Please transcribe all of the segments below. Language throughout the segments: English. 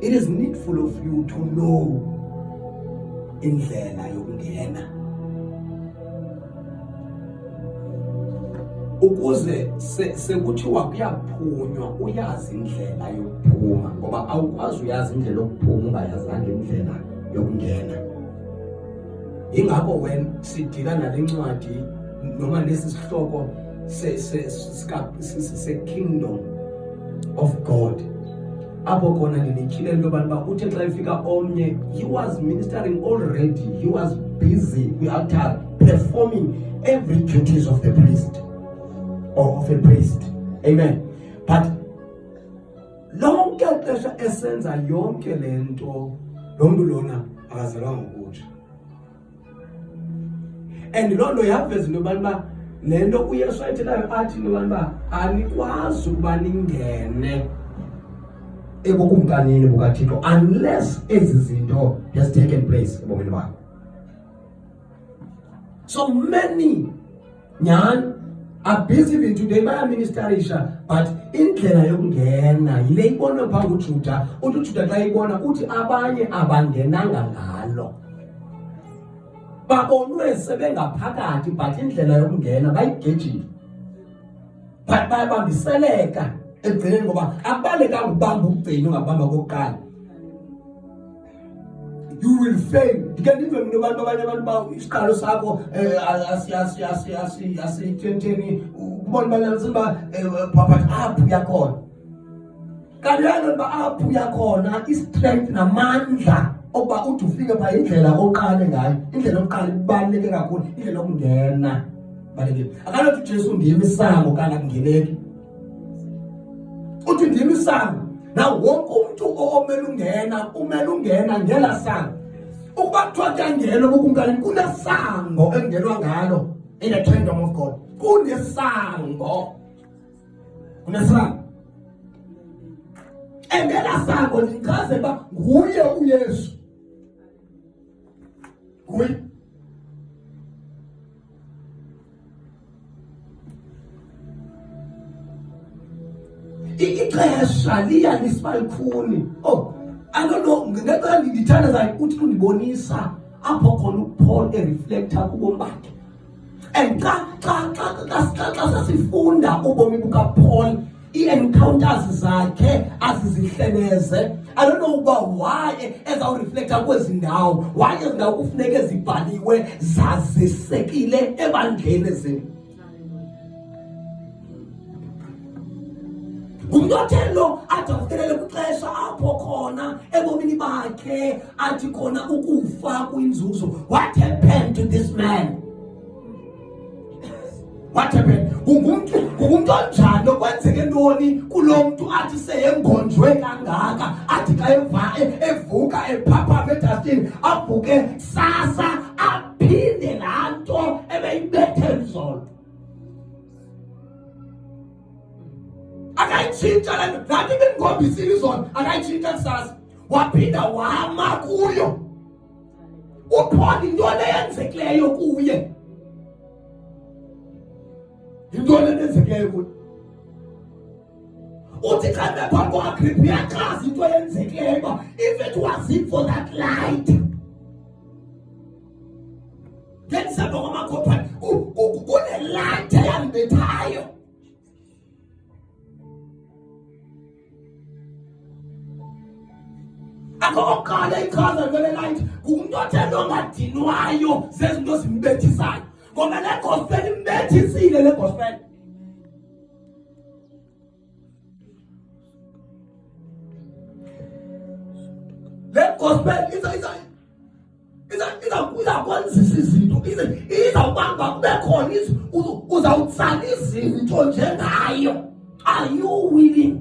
It is needful of you to know indlela yokungena ukuze sekuthiwa kuyaphunywa uyazi indlela yokuphuma, ngoba awukwazi uyazi indlela yokuphuma ungayazanga indlela yokungena. Ingakho when sidila nalencwadi noma lesi sihloko se kingdom of God, apho khona nilikhile into yokuba uthe xa ifika omnye, he was ministering already, he was busy performing every duties of the priest or of a priest. Amen. But lonke xesha esenza yonke lento, lo mntu lona akazalwanga ngokutsha. And loo nto yaveza into yokuba le nto uYesu ayithethayo athi into yokuba anikwazi ukuba ningene ebukumkanini bukaThixo unless ezi zinto has taken place ebomini bakho. So many nyhani are busy even today bayaministerisha, but indlela yokungena yile ibonwe phaa nguJuda. uJuda xa ibona uthi abanye abangenanga ngalo, babonwe sebengaphakathi, but indlela yokungena bayigejile, but bayabambiseleka ekugcineni ngoba akubalekanga ukubamba ukugcina ungabamba kokuqala. You will fail. Ndike ndive mntu abantu abanye abantu ba isiqalo sakho asithenteni ubona banyanzima but apho uyakhona. Kanti uyazi uba apho uyakhona i-strength namandla okuba uthi ufike phaa indlela oqale ngayo. Indlela yokuqala ibaluleke kakhulu, indlela yokungena ibalulekile. Akanothi uJesu ndim isango kanti akungeneki. Uthi ndim isango. Now wonke umuntu umele ungena ngela sango. Ukuba kuthiwa kuyangena bukumkanini, kunesango engenwa ngalo in the kingdom of God. Kunesango. Engela sango lichaze uba nguye uYesu. Nguye. Ixesha liya lisibalikhuni. Oh, I don't know, ngeke ndithanda zayo uthi undibonisa apho khona uPaul ereflecta kubomi bakhe. And xa sasifunda ubomi bukaPaul, i-encounters zakhe azizihleleze, I don't know uba why ezawureflecta kwezi ndawo, why ezi ndawo kufuneka zibhaliwe zazisekile ebandleni ezini. Umntothelo athi afikelele kwixesha apho khona ebomini bakhe athi khona ukufa kwinzuzo. What happened to this man? What happened? Ngumuntu onjani, okwenzeke ntoni kulo mntu athi seyembonjwe kangaka, athi xa evuka ephaphama edastini avuke sasa aphinde laa nto ebeyibethe nzolo. Akayitshintsha le nto, nathi bendingombisile izolo, akayitshintsha kusasa, waphinda wama kuyo. UPaul yintoni eyenzekileyo kuye? Yintoni eyenzekileyo kuye? Uthi xa bephambi koAgrippa uyachaza into eyenzekileyo uba if it wasn't for that light. Ngendisemva kwamakhophane kune-light eyandibethayo. Okokuqala ichaza ngale light ngumuntu othanda ongadinwayo zezinto zimbethisayo, ngoba le gospel imbethisile le gospel. Le gospel izakwanzisa izinto, izawubanga kube khona uzawutsala izinto njengayo. Are you willing?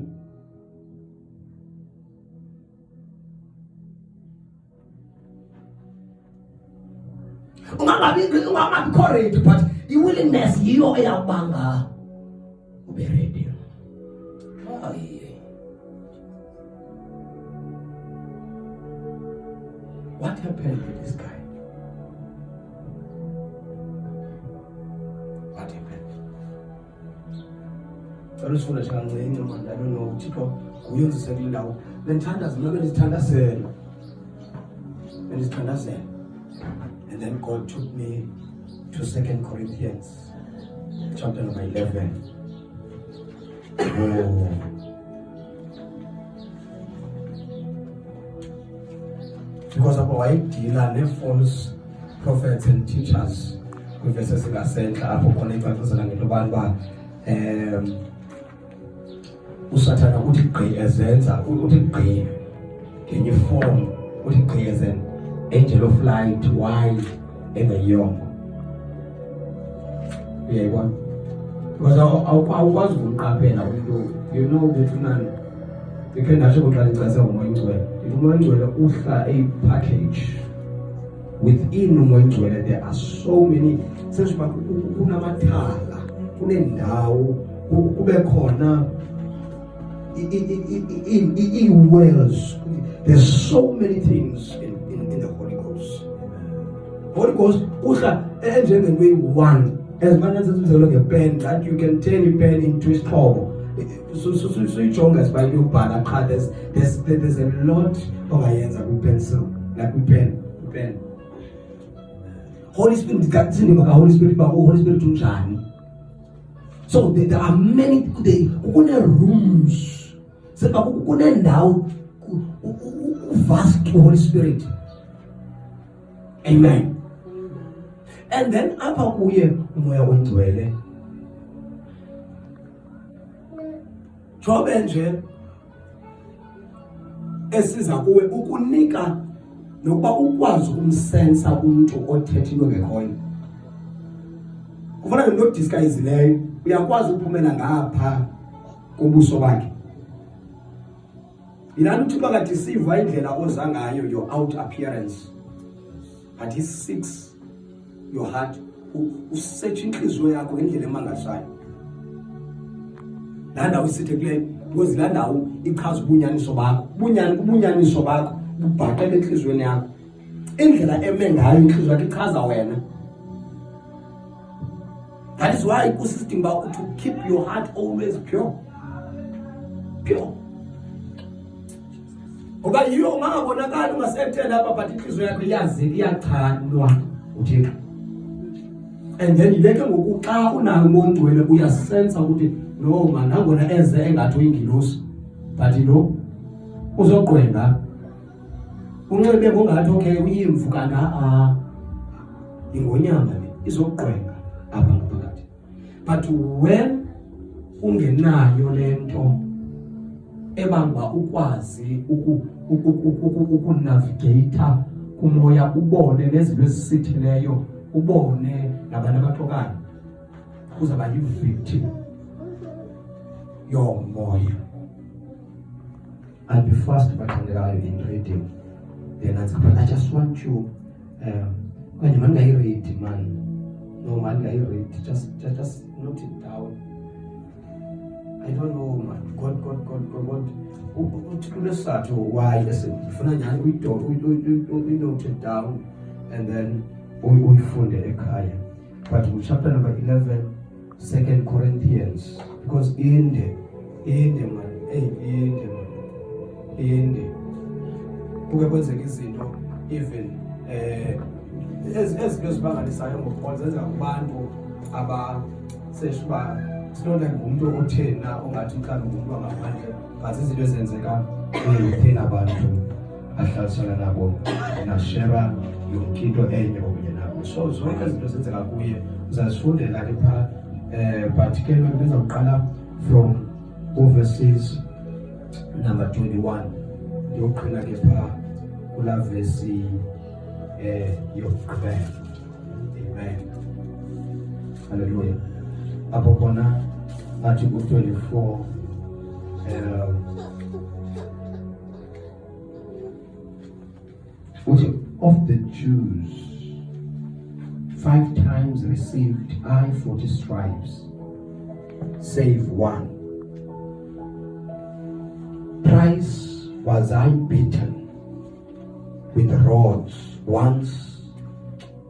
Ungangabi courage, but i-willingness yiyo eyawubanga ube ready. What happened to this guy? What happened? cela usifunda nje kancinci manje, I don't know, uThixo uyenzise kule ndawo. Bendithandaza, mina bendithandazela. And then God took me to 2 Corinthians chapter number 11. Oh. Because of our idea, the false prophets and teachers, kwivesi singasentla apho khona icacisela ngento yokuba usathana uthi gqi ezenza, uthi gqi ngenye form, uthi gqi as an angel of light, why engeyongo. Uyayibona? Because awukwazi ukumqaphela umuntu, you know ukuthi nani ikhe ndasho kuqala icasa umoya ingcwele. Umoya ingcwele uhla package. Within umoya ingcwele there are so many, sesiba kunamathala, kunendawo, kube khona wells. There's so many things in the Holy Ghost. Holy Ghost uhla enjengentwe one. As man as a pen, that you can turn a pen into a straw. So strong by your pen. There's a lot of irons with pencil, like with pen. Holy Spirit, Holy Spirit to shine. So there are many rooms. So now vast Holy Spirit. Amen. And then apa kuye umoya ongcwele. Jobe nje esiza kuwe ukunika nokuba ukwazi ukumsensa umuntu othethilwe ngekhoyo. Kufana no disguise leyo, uyakwazi ukuphumela ngapha kobuso bakhe. Ilana uthi bangadeceive indlela oza ngayo, your out appearance. But he seeks your heart, usearch inhliziyo yakho ngendlela emangasayo. Landa usithe kule because landa ichaza ubunyaniso bakho. Ubunyaniso bakho ubhaqele enhliziyweni yakho. Indlela eme ngayo inhliziyo yakho ichaza wena. That is why kusisting about to keep your heart always pure. Pure. Oba yiyo ungabonakala ungasethe lapha but inhliziyo yakho iyazi iyachanwa uThixo. And then ileke ngoku xa unayo umuntu wena uyasensa ukuthi no man nangona eze engathi uyingilosi but lo uzogqwenga unxebe ngongathi okay uyimvu kana ingonyama le izogqwenga apha ngaphakathi. But when ungenayo lento ebamba ukwazi ukunavigate kumoya, ubone nezinto ezisithileyo, ubone nabantu abathokayo, uzaba yi-victim yomoya. I'll be fast bathandekayo in reading. Then I just want you when you read, man. No man, read. Just note it down. I don't know, man. God. Why? We note it down, and then we find the Ekaya. But in chapter number 11, 2 Corinthians, because in the even ezibangalisayo ngokuqola zenza kubantu abaseshiba sinona ngumuntu othena ongathi mhlawumbe umuntu wangaphandle, but izinto ezenzeka kuthina abantu ahlalisana nabo nashera yonkinto enye okunye nabo. So zonke izinto ezenzeka kuye uzazifundela lapha, but ke benza uqala from verses number 21 yoqhina ke pha kula verse yokugqibela. Amen. Hallelujah. Apho khona athi ku-24 of the Jews 5 times received I 40 stripes, save one. Thrice was I beaten with rods, once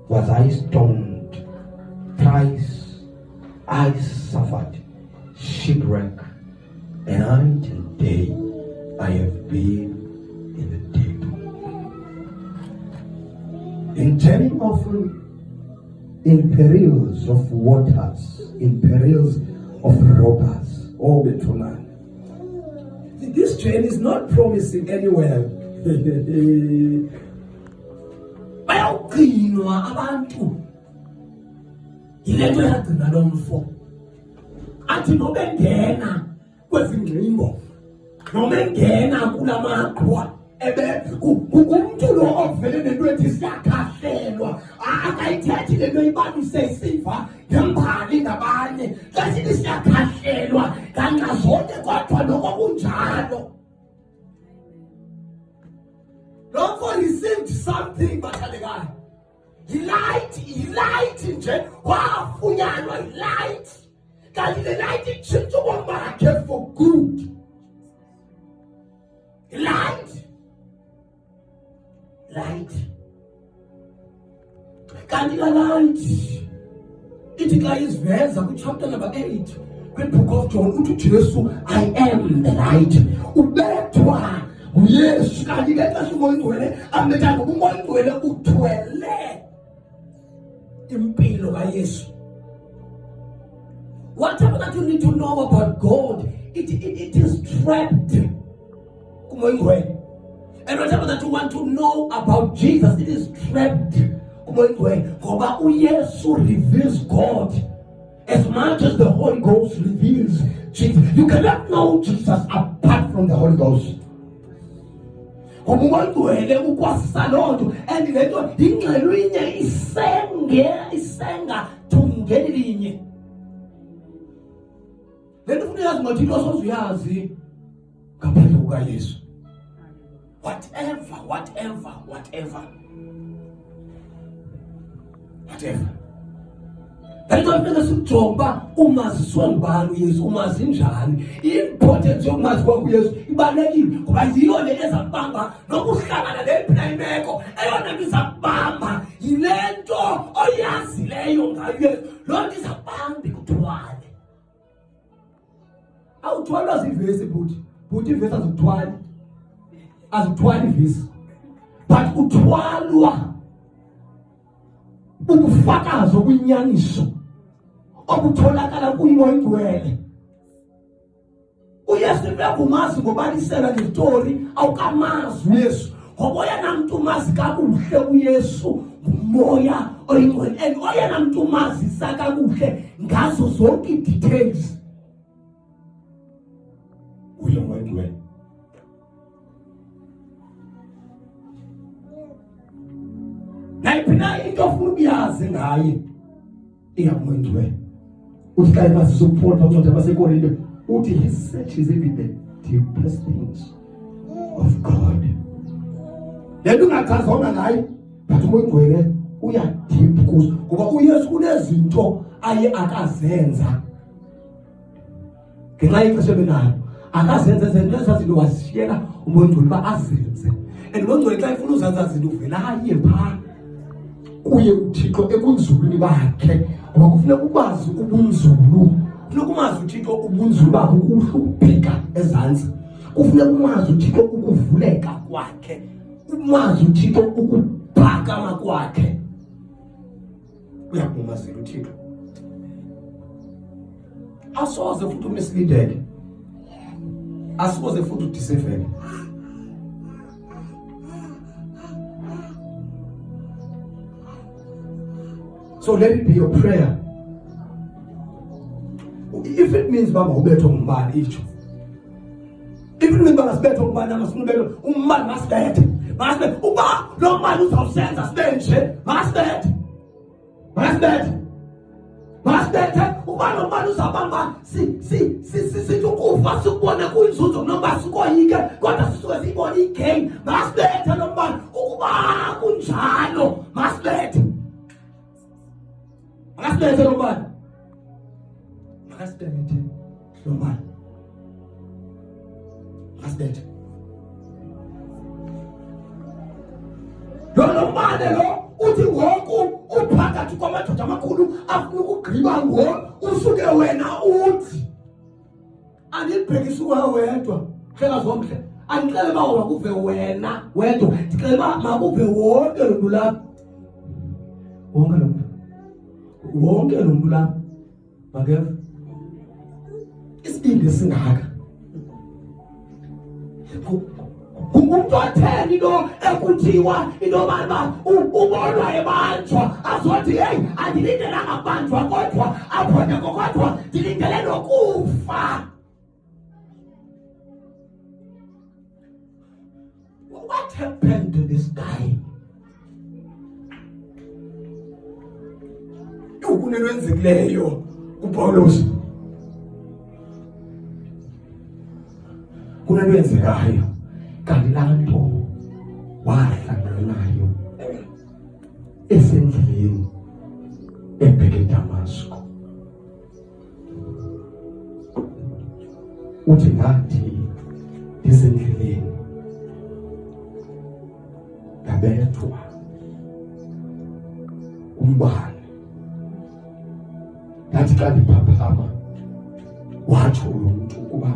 was I stoned, thrice I suffered shipwreck, and night and day I have been in the deep. In turning often in perils of waters, in perils of robbers. Oh, Bethuman. This journey is not promising anywhere. Bayawugcinwa abantu. Yilento yagcina lo mfo. Athi nobe ngena kwezingcingo, noma ngena kulamaqhwa umuntu lo ovele nento ethi siyakhahlelwa, akayithethi lento ibalise isiva ngembali ngabanye, kathi siyakhahlelwa kanxa zonke kodwa lokho kunjalo. Lokho received something bathandekayo. Light nje wafunyanwa light. Kanti le light itshintsha ubomi bakhe for good. Light. Kanti la light ithi xa isiveza chapter number 8 kwibook of John uthi Jesu, I am the light. Ubethwa uYesu kanti ke xa umoya ngcwele ameta ngokumoya ngcwele uthwele impilo kaYesu. Whatever that you need to know about God, it is trapped. And whatever that you want to know about Jesus, it is trapped. Ngoba uYesu reveals God as much as the Holy Ghost reveals Jesus. You cannot know Jesus apart from the Holy Ghost. And lento ingxelo inye isenga thungeli linye. Lento ufuna yazi ngothi losozuyazi ngaphandle kukaYesu. Whatever. Lento ufuna sijonga umaziswa ngubani uYesu, umazi njani. Importance yokumazi kwakuYesu ibalekile ngoba yiyo le ezabamba nokuhlangana lempila imeko eyona nto izabamba yilento oyazileyo ngayo. Lo nto izabamba ikuthwale. Awuthwalwa zivesi buti ivesi azithwali ivesi, but uthwalwa ubufakazo kwinyaniso obutholakala kumoya ngcwele. uYesu bekumazi ngobalisela ngestory awukamazi uYesu ngoba oyena muntu umazi kakuhle uYesu ngumoya oyingcwele, and oyena muntu umazisa kakuhle ngazo zonke details uye moya ngcwele. Nayiphina into ofuna ukuyazi ngaye iyamoya ngcwele. Uthi xa imazisa uPaul phakathi kwabaseKorinte uthi he searches even the deepest things of God. Lento ungachazanga ngaye but umoya ngcwele uya deep kuzo ngoba uYesu kunezinto aye akazenza ngenxa yexesha benayo. Akazenza izinto ezazinto wasiyela umoya ngcwele uba azenze, and umoya ngcwele xa ifuna uzenza izinto uvela aye phaa kuye uThixo ekunzulwini bakhe ngoba kufuneka ukwazi ubunzulu. Kufuneka umazi uThixo ubunzulu bakhe ukuhlupika ezantsi. Kufuneka umazi uThixo ukuvuleka kwakhe, umazi uThixo ukuphakama kwakhe. Uyakumazela uThixo. Asoze futhi umisleadeke, asoze futhi udisevele. So let it be your prayer. If it means baba ubethwa ngumbani icho. If it means baba sibethwa ngumbani amasifuna ubethwa umbani masibethe. Masibethe uba lo mali uzawusenza sibenje. Masibethe uba lo mali uzabamba si ukufa sikubone kuyinzuzo noma sikoyike kodwa sisuke sibone igain. Masibethe lo mali ukuba kunjalo. Masibethe lo mali. Makasibethe lo mali. Makasibethe. Lo mali lo uthi ngoku uphakathi kwamadoda amakhulu afuna ukugqiba ngo usuke wena uthi andibhekisa kuwe wedwa hleka zonke andicela uba makuve wena wedwa ndicela uba makuve wonke lo mntu lapha wonke lo mntu lapha makeva isibindi esingaka umuntu otheni into ekuthiwa into yoba ubonwa ebanjwa azothi heyi andilindelanga kubanjwa kodwa aphonye kodwa ndilindele nokufa. What happened to this guy? Ukunento enzekileyo kuPawulos. Kunento enzekayo kanti laa nto wahlangana nayo esendleleni ebheke eDamasko. Uthi ngathi ndisendleleni ngabethwa umbane, ndathi xa ndiphaphama watsho lo mntu ukuba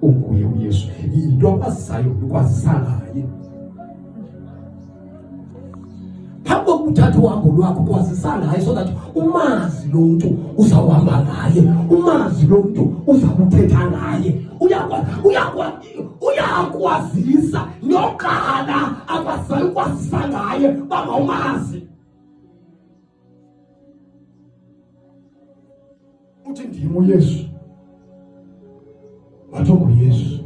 unguye uYesu. Yinto akwazisayo ukwazisa ngaye phambi kokuthatha uhambo lwakho kwazisa ngaye so that umazi lo mntu uzawuhamba ngaye, umazi lo mntu uzakuthetha ngaye, uyakwazisa noqala akwazisayo ukwazisa ngaye bangawumazi. Uthi ndim uYesu, wathi nguYesu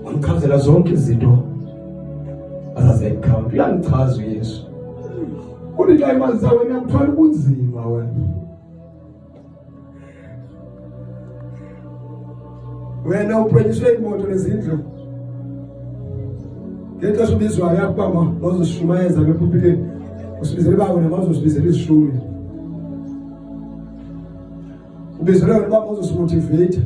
wamchazela zonke izinto azazekhawunti. Uyandichaza uYesu uthi xa imali zawe uyakuthwala ubunzima wena uphenyiswe imoto nezindlu ngexesha ubizwayo yakuba mazosishumayeza ngephuphileni usibizele bawo namazosibizela izishumi ubizele wena uba mazosimotivate.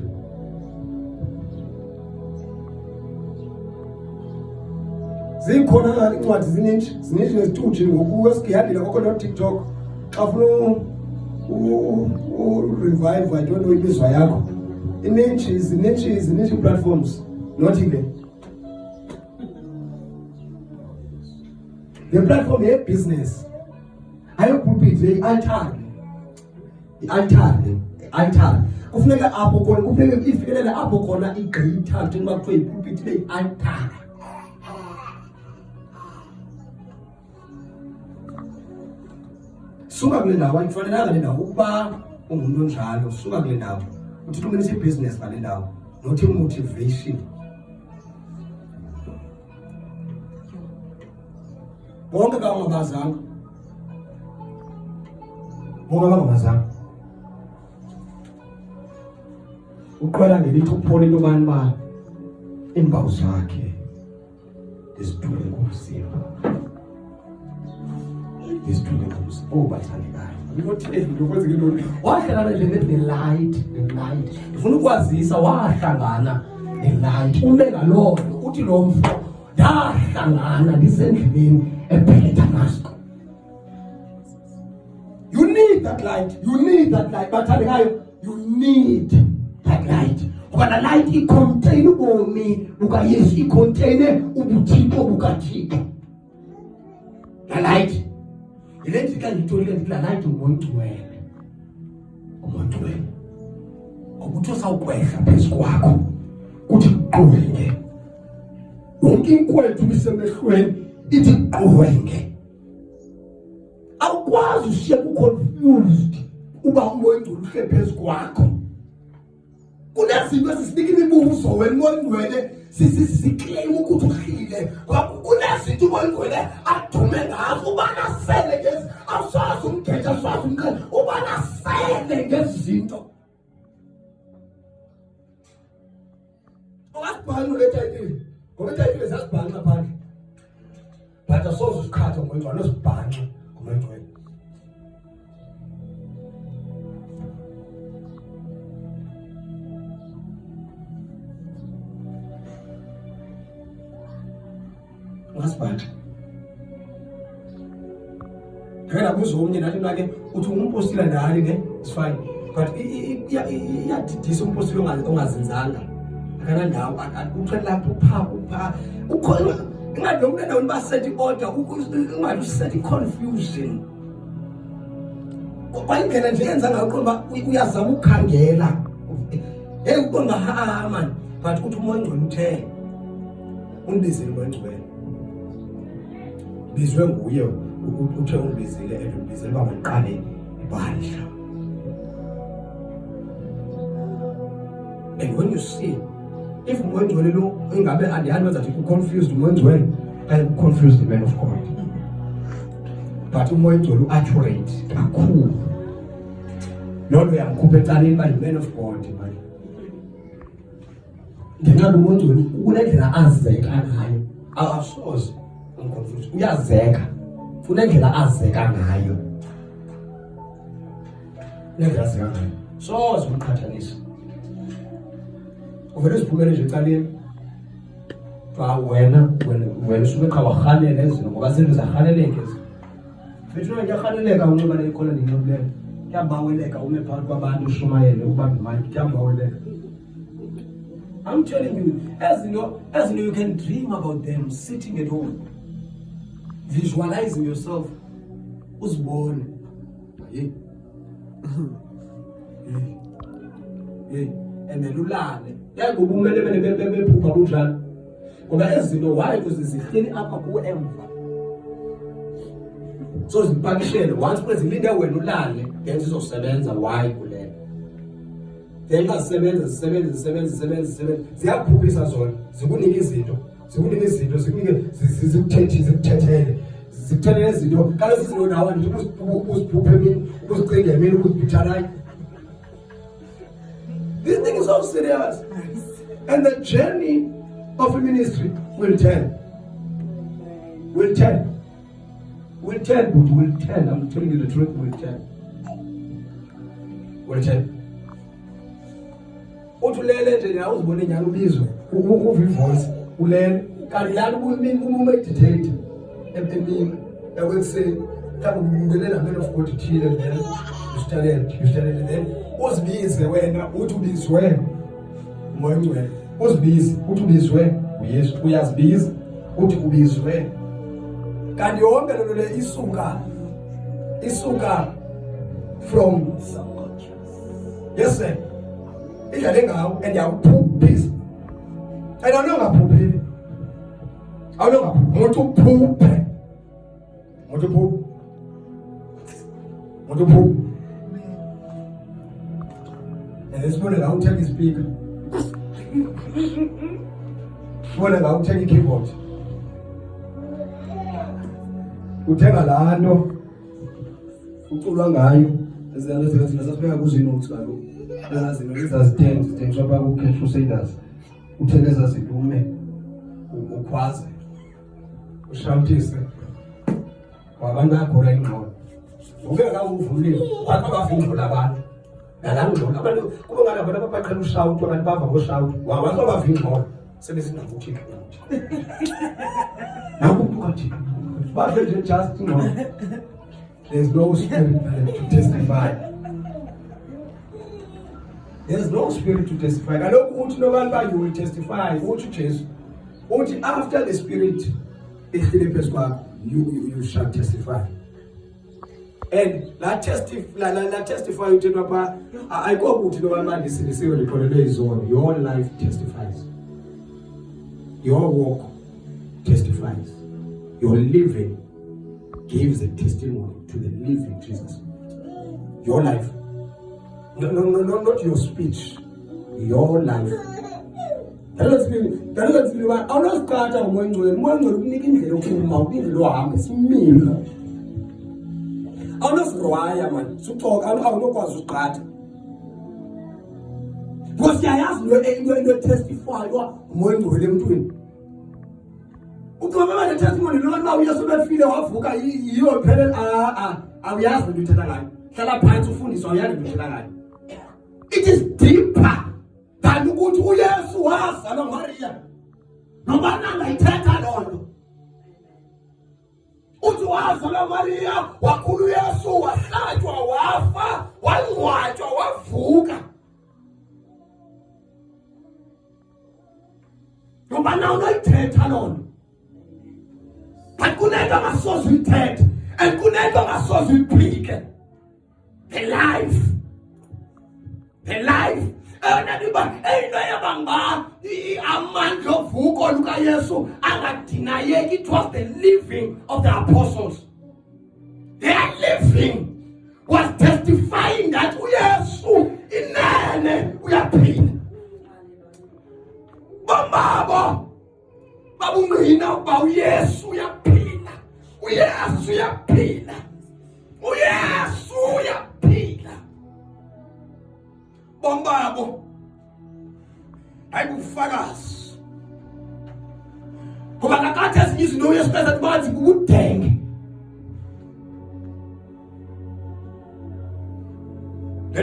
Zikhona incwadi zininji nezituji ngoku esigiyandile kwakho no-TikTok xa ufuna u-revive I don't know imizwa yakho zininji platforms not ile le platform ye-business ayopulpit le i-altare kufuneka apho khona kufuneka ifikelela apho khona igqitha kuthi uba kuthiwe ipulpit le i-altare. Suka kule ndawo ayifanelanga le ndawo ukuba ungumuntu onjalo. Suka kule ndawo uthi umenise ibhizinesi ngale ndawo not motivation. Bonke bangabazanga uqala ngelithi uphole into bani ba iimpawu zakhe izidule ngomzimba bathandekayo wahlangana ne-light. Ndifuna ukwazisa wahlangana ne-light. Ume ngaloo nto uthi lo mfo ndahlangana ndisendleleni ebheke eDamasko. You need that light bathandekayo, you need that light ngoba la light icontain ubomi bukaYesu, icontaine ubuthixo bukaThixo. La light ilethi ka ngitholile ndithi la light umontwele ngokuthi usawukwehla phezu kwakho kuthi qwenge yonke inkwethu bisemehlweni ithi qwenge. Awukwazi ushiye ku-confused uba umontwele uhle phezu kwakho. Kunezinto esisinika imibuzo wena umontwele siclaim ukuthi uhlile. Kunezinto umontwele adume ngazo ubana sele ngezi awusazi umgetha awusazi umqela ubana sele ngezi zinto. Ungasibhali le tayitile ngoba itayitile zasibhali ngaphandle but asoze usikhathe ngomontwele nosibhanxe ngomontwele. Ungasibhanxa ngeke nabuza omnye nathi mna ke uthi umpostile ndani ne it's fine but iyadidisa umpostile ongazinzanga akanandawo uthwele lapho upha ukhona ingathi lo muntu endaweni basethi order ungathi usethi confusion kwayindlela nje yenza ngayo uqomba uyazama ukukhangela uqomba man but uthi umoya ngcwele uthe unibizile umoya ngcwele bizwe nguye uthe unibizile ubizile bamaqale ibandla. And when you see, if umoya ngcwele lo ingabe andihamba zathi confused umoya ngcwele and confused the man of God, but umoya ngcwele accurate kakhulu lolo yamkhupha ecaleni by the man of God man. Ngenxa umoya ngcwele kunendlela azeka ngayo awusoze unconfused uyazeka kunendlela azeka ngayo nendlela azeka ngayo soze umqhathanisa uvele uziphumele nje ecaleni wena usuke qhawarhanele ezinto ngoba zinto zahaneleke mfethu ngiyahaneleka unxiba lekola ninqobulelo kuyabaweleka ume phakathi kwabantu ushumayele ubambe imali kuyabaweleka. I'm telling you, as you know, you can dream about them sitting at home, visualizing yourself. Who's born? And then ulale. Yeah, go boom, bephupha kunjalo. Ngoba ezinto why because zihleli apha kuwe emva. So zipakishele once prezilinde wena ulale, then sizosebenza why kule. Then basebenza ziyakuphuphisa zona zikunika izinto zikuthethele izinto kaloku izinto nawe nje uziphuphe emini uzicinge emini ukuzibithalayo. This thing is so serious, and the journey of a ministry will tell. I'm telling you the truth, will tell. Utulele nje na uzibone nyalo ubizwe uva ivoice ulele kanti lana umeditate emini yakwekuseni mhlawumbe ungelela man of God thile then you study then uzibize wena uthi ubizwe umoya ngcwele uzibize uthi ubizwe uYesu uyazibiza uthi ubizwe kanti yonke lelo le isuka from yes sir idlale ngawo and yakuphuphisa and awunongaphuphile umuntu uphuphe and esibone la uthenga ispeaker sibone la uthenga ikeyboard uthenga la nto uculwa ngayo ezana sasibeka kuzini ukuthi kaloku lazima izazithenga zithengiswa pha ku-Cash Crusaders uthenge ezazinto ume ukhwaze ushawutise wabantu akhora ingqondo uvele kawuvulile wakabavindlula abantu nalangqondo abantu kube ngala abantu abaqala ushawuti abantu bava ngoshawuti wabantu abavindlula sebezingakuthi nakuphakathi bave nje just there's no spirit to testify. There's no spirit to testify. I don't want to know about you will testify. Want to chase. Want after the spirit is you shall testify. And la testify you tell about I go to know man this is on your life testifies. Your walk testifies. Your living gives a testimony to the living Jesus. Your life. No, not your speech. Your life. That's why I'm not starting umoya ngcwele ukunika indlela yokuphuma indlela ohamba isimilo. Awunozirwaya man. Suxoka awunokwazi uqhatha. Because siyayazi into testify umoya ngcwele emntwini. Ukuba manje testimony lo na uyesu befile wavuka yiyo phela awuyazi into ethetha ngayo. Hlala phansi ufundiswa uyazi into ethetha ngayo. It is deeper than ukuthi uYesu wazalwa nguMaria. Noma nanga ithetha lonto. Uthi wazalwa nguMaria, wakhula uYesu, wahlatywa, wafa, wangcwatywa wavuka. Ngoba nawo noyithetha loo nto. But kunento angasoze uyithethe and kunento angasoze uyiphike. The life. Eyinto yabanga amandla ovuko lukaYesu angadinayeki. It was the living of the apostles. Their living was testifying that uYesu inene uyaphila. Bombabo babungqina ukuba uYesu uyaphila. uYesu uyaphila. uYesu uyaphila. Bombabo ayibufakazi. Ngoba kakade ezinye izinto uYesu bese bathi ukudenge.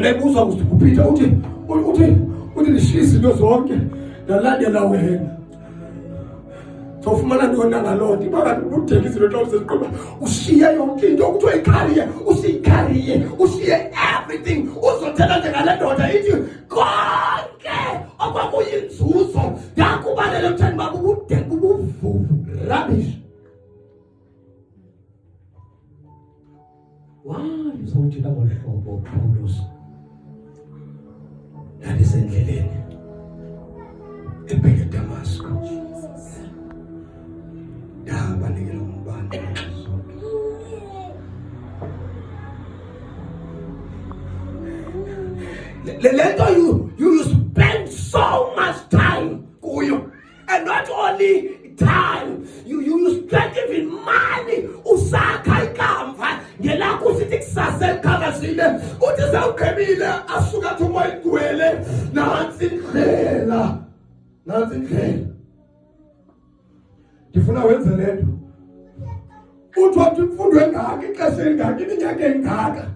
Lebuza uSiphetha uthi lishiye izinto zonke ndalandela wena. Sofumana ntoni ngaloo nto? Phakathi udenge izinto xa useziqoba ushiye yonke into kuthiwa ikhariye, usiyikhariye, ushiye everything. Uzothetha njengale ndoda ithi konke okwakuyinzuzo yakubalele utheni baba ubudenge ubuvuvu. Rubbish. Why uzawuthela ngolu hlobo Paulus? Yalisendleleni ebheke eDamasco. Yabanikela umbane zonke. Lento you spend so much time kuyo, and not only time, you spend even money usakha ikamva ngelakho usithi kusasa elikhavazile uthi sawuqhebile asuka athi umoya igcwele nansi indlela. Ndifuna wenze lento uthi wathi imfundo engaka ixesha elingaka iminyaka engaka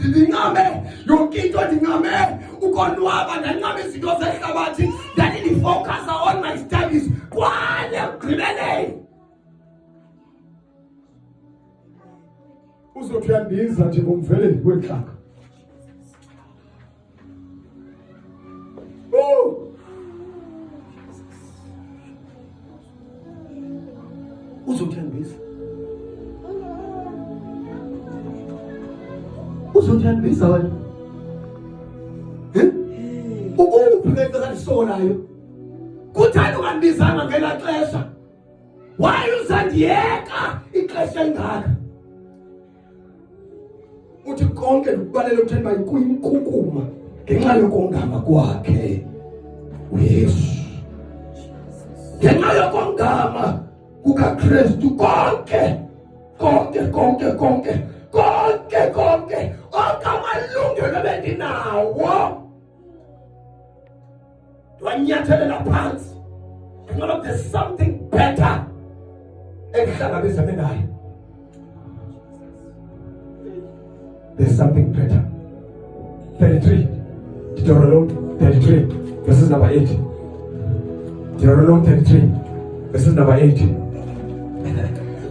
ndingame yonke into, ndingame ukonwaba, ndancame izinto zehlabathi, ndandifocus on my studies kwale ekugqibeleni. Uzothi uyandiza njengomveleli wentlaka. Uzothi uyandiza. Uzothandisa wena. Upheka kalisolayo. Kuthani ungandizanga ngela xesha? Why uzandiyeka ixesha engaka? Uthi konke ukubalela utheni bayinkunkuma ngenxa yokongama kwakhe uYesu. Ngenxa yokongama kukaKristu konke amalungelo bendinawo ndiwanyathelela phansi ngenxa there's something better engihlangabezane nayo. There's something better. 33 Deuteronomy 33 verses number 8. Deuteronomy 33 verses number 8.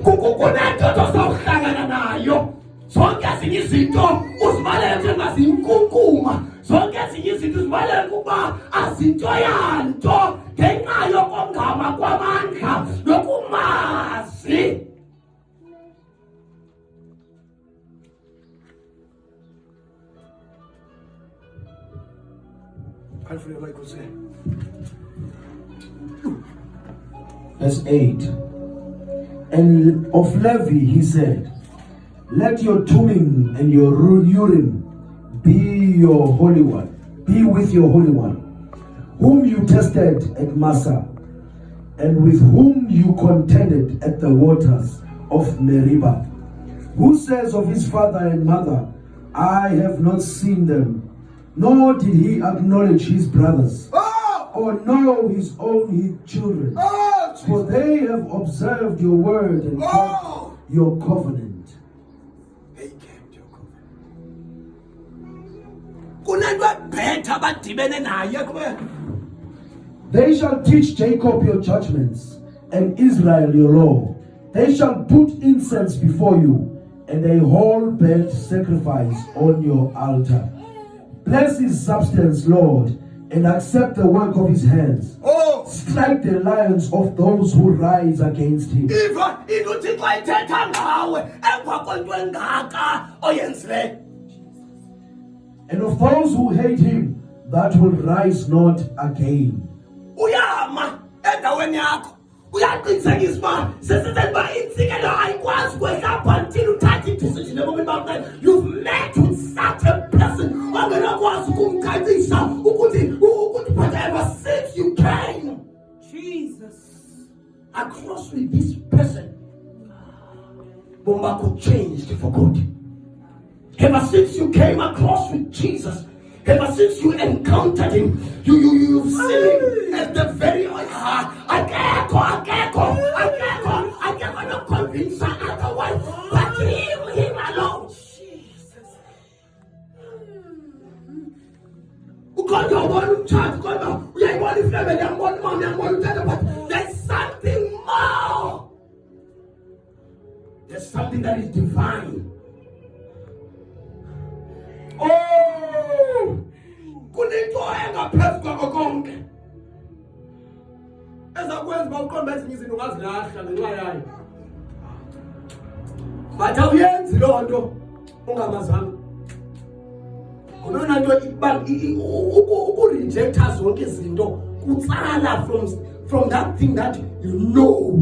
Kukonento tozawuhlangana nayo. Zonke ezinye izinto uzibalele njengaziyinkunkuma. Zonke ezinye izinto uzibalele kuba azinto yanto ngenxa yokongama kwamandla nokumazi. Verse 8. And of Levi he said, let your Thummim and your Urim be your holy one, be with your holy one, whom you tested at Massa, and with whom you contended at the waters of Meribah. Who says of his father and mother, I have not seen them, nor did he acknowledge his brothers, or know his own children, for they have observed your word and kept your covenant. They kept your covenant. They shall teach Jacob your judgments, and Israel your law. They shall put incense before you, and a whole burnt sacrifice on your altar. Bless his substance, Lord, and accept the work of his hands. Oh, Strike the lions of those who rise against him. iva inuthixo ayithetha ngawe emva kwento engaka oyenzileyo. And of those who hate him, that will rise not again. Uyama endaweni yakho. Uyaqinisekisa uba sesenzela uba intsikelo ayikwazi kwehla until uthathe idecision ebomini bakho. You've met with such a person ongenakwazi ukumcacisa ukuthi but ever since you came Jesus. across with this person, Bombako changed for good. Ever since you came across with Jesus, ever since you encountered him, you've seen him at the very heart. I can't not convince her otherwise, but him alone. But there's something more. There's something that is divine. Oh, kunento engaphezu kwakho konke ezakwenza uba uqonda ezinye izinto ungazilahla ngenxa yayo, but awuyenzi loo nto ungamazanga. Kunona nto ukurejecta zonke izinto kutsala from that thing that you know.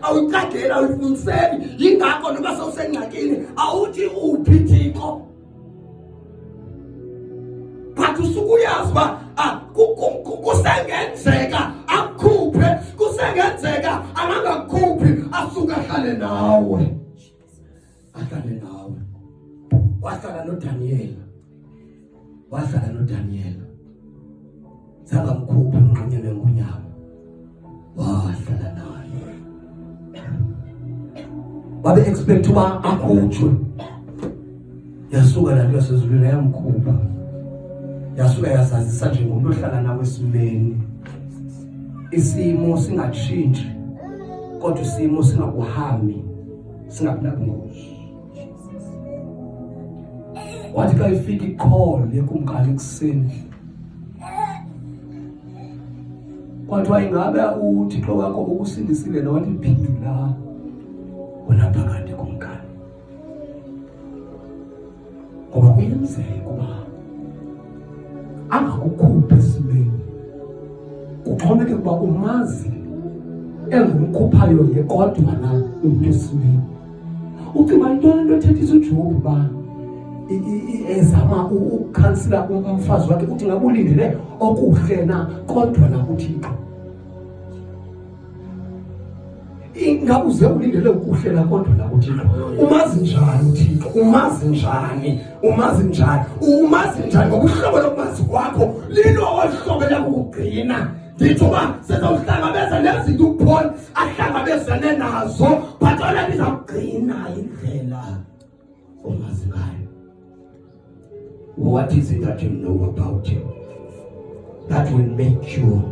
Awuyiqagela awuyifuniseli. Yingakho noba sewusengxakini awuthi uphi Thixo, but usuke uyazi uba kusengenzeka akukhuphe, kusengenzeka angangakhuphi, asuke ahlale nawe. Wahlala noDaniel zangamkhupha emngxenyeni wengunyama, wahlala naye. Babe expect uba akhutshwe, yasuka lanto yasezulwini yamkhupha, yasuka yazazisa njengomuntu ohlala nawe esimeni. Isimo singatshintshi kodwa isimo singakuhambi, singakunabungozi. Wathi xa ifika iqholo yekumkani ekuseni, kwathiwa ingabe uThixo wakho ukusindisile na? Wathi phila wena phakathi kumkani, ngoba kuyenzeka uba angakukhuphi esimeni. Kuxhomekeka ukuba umazi engumkhuphayo ye kodwa na umntu esimeni. Ucinga yintoni into ethethisa uJob uba ezama ukukhansila umfazi wakhe, uthi ngabe ulindele okuhle na kodwa na kuThixo? Ingabe uze ulindele okuhle na kodwa na kuThixo? Umazi njani uThixo? Umazi njani ngobuhlobo lokumazi kwakho lilo ohlobo lakugcina. Nditsho uba sizawuhlangabeza nezinto uPaul ahlangabezane nazo, but ona ndizawugcina indlela omazi ngayo. What is it that you know about him that will make you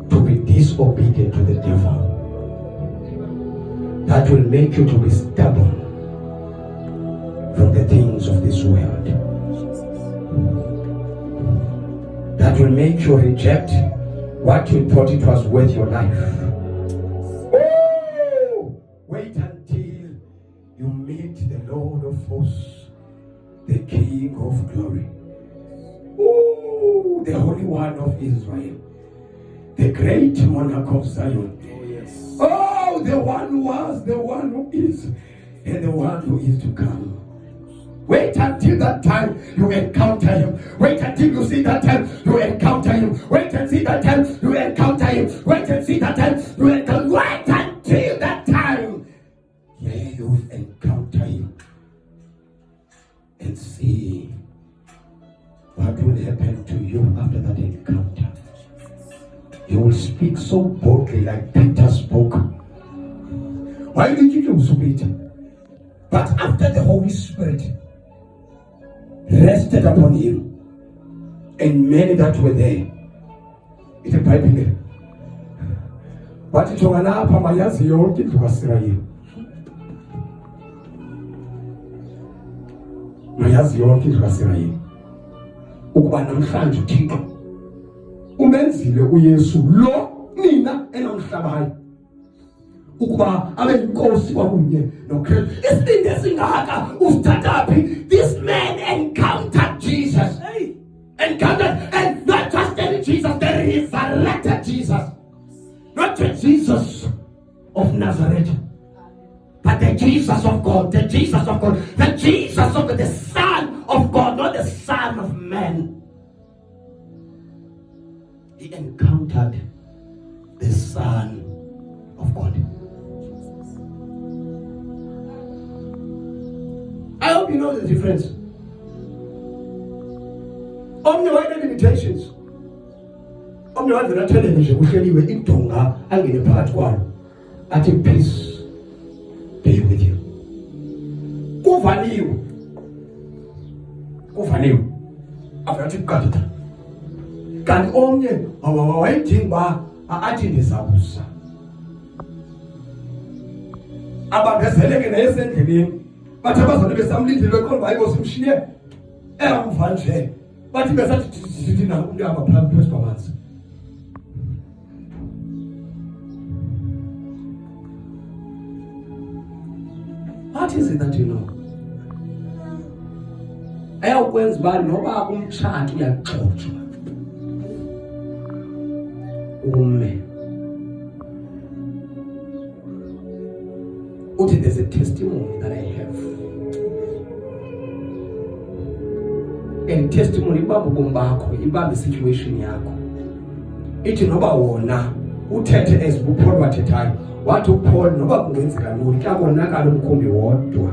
to be disobedient to the devil, that will make you to be stubborn from the things of this world, that will make you reject what you thought it was worth your life? Oh, wait until you meet the Lord of hosts, the King of glory. Oh, the Holy One of Israel, the great monarch of Zion. Oh, yes. Oh, the one who was, the one who is, and the one who is to come. Wait until that time you encounter him. Wait until you see that time you encounter him. Wait and see that time you encounter him. Wait and see that time you encounter. Wait until that time. Yeah, you will encounter him and see what will happen to you after that encounter. You will speak so boldly like Peter spoke. Why did you do so, Peter? But after the Holy Spirit rested upon him and many that were there, it's a Bible. wathi jonga lapha mayazi yonke indlu kaSirayeli. Mayazi yonke indlu kaSirayeli ukuba namhlanje uThixo umenzile uYesu lo nina enamhlabayo ukuba abe inkosi kwakunye noKristu. Isibindi esingaka usithathaphi? This man encountered Jesus. Encountered, and not just any Jesus, the resurrected Jesus. Not the Jesus of Nazareth, but the Jesus of God, the Jesus of God, the Jesus of the Son of God, not the Son of man. He encountered the Son of God. I hope you know the difference. Omnye wayene limitations. Omnye wavela television kuhleliwe idonga angene phakathi kwalo. Athi peace be with you. Kuvaliwe. Avela ukukhatha. Kanti omnye wayedinga athi ndizabusa. Abambezeleke nayesendleleni. Bathi abazali besamlindile bekhona bayibosimshiye emva nje. Bathi besathi thina umuntu abaphambi phezu kwamanzi. What is it that you know? Ayawukwenza ba noba umtshato uyaxoxwa. Uthi there's a testimony that I have. And testimony ibamba ubomi bakho, ibamba situation yakho. Ithi noba wona uthethe as uPaul wathethayo. Wathi uPaul noba kungenzeka ntoni kuyabonakala umkhumbi wodwa.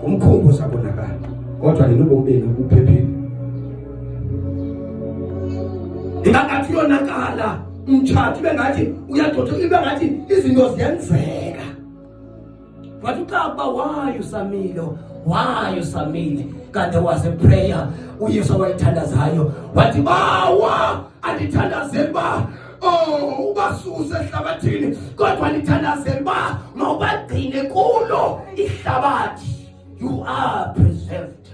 Umkhumbi usabonakala. Kodwa ninobomi benu buphephile. Ingathi yonakala umtshato bengathi uyadotha ibengathi izinto ziyenzeka. Wathi uqaba why usamile? God, there was a prayer uYesu wayithandazayo. Wathi bawa andithandazeli ba ubasuse ehlabathini kodwa ndithandazeli ba mawubagcine kulo ihlabathi. You are preserved.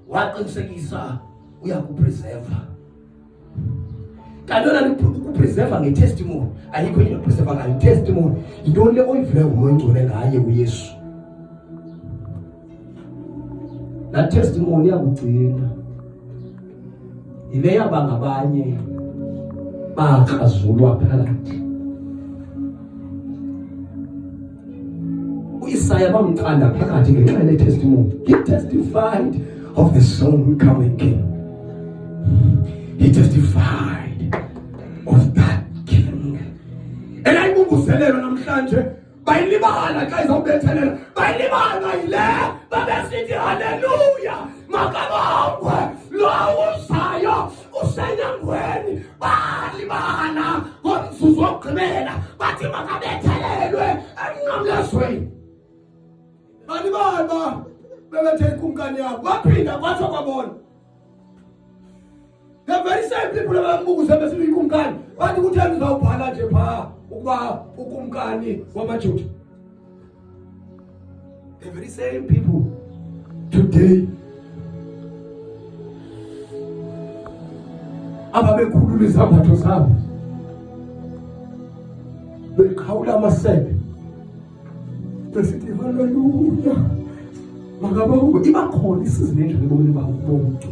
Waqinisekisa uyakupreserva. Kanona ukupreserva ngetestimony ayikho into preserva ngayo testimony. Into le oyivule ngumoya ongcwele ngaye uYesu. That testimony yakugcina. Ile yaba ngabanye baxazulwa phakathi. uIsaya bamqanda phakathi ngenxa ye testimony. He testified of the soon coming king. He testified of that king. And I ngumvuselelo namhlanje bayilibala xa izawubethelela bayilibala ile babesithi haleluya makabongwe lo usayo usenyangweni balibala ngomzuzu wokugqibela bathi makabethelelwe emnqamlezweni. Balibala bebethe ikumkani yabo baphinda kwathi kwabona. The very same people abambuza besithi ikumkani bathi kutheni uzawubhala nje pha ukuba ukumkani wamaJuda. The very same people today ababekhulula izambatho zabo bekhawula amasebe besithi haleluya makabongwe. Iba khona isizini enje ebomini bomuntu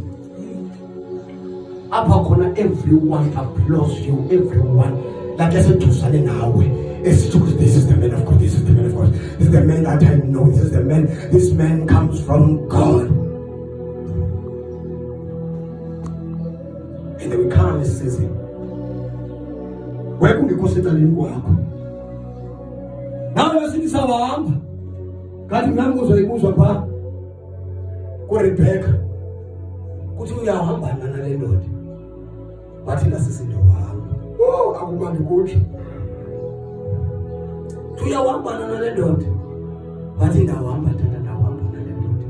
apha khona everyone applauds you, everyone like eseduzane nawe esithi this is the man of God, this is the man of God, this is the man that I know, this man comes from God. And then we come and says him wekungekho setaleni kwakho nawe besithi sawahamba kanti nami uzoyibuzwa pha kuRebecca kuthi uyahamba nale ndoda wathi lasisindo wahamba akumandi kuthi tuyahamba nale ndoda wathi ndawahamba tata ndawahamba nale ndoda.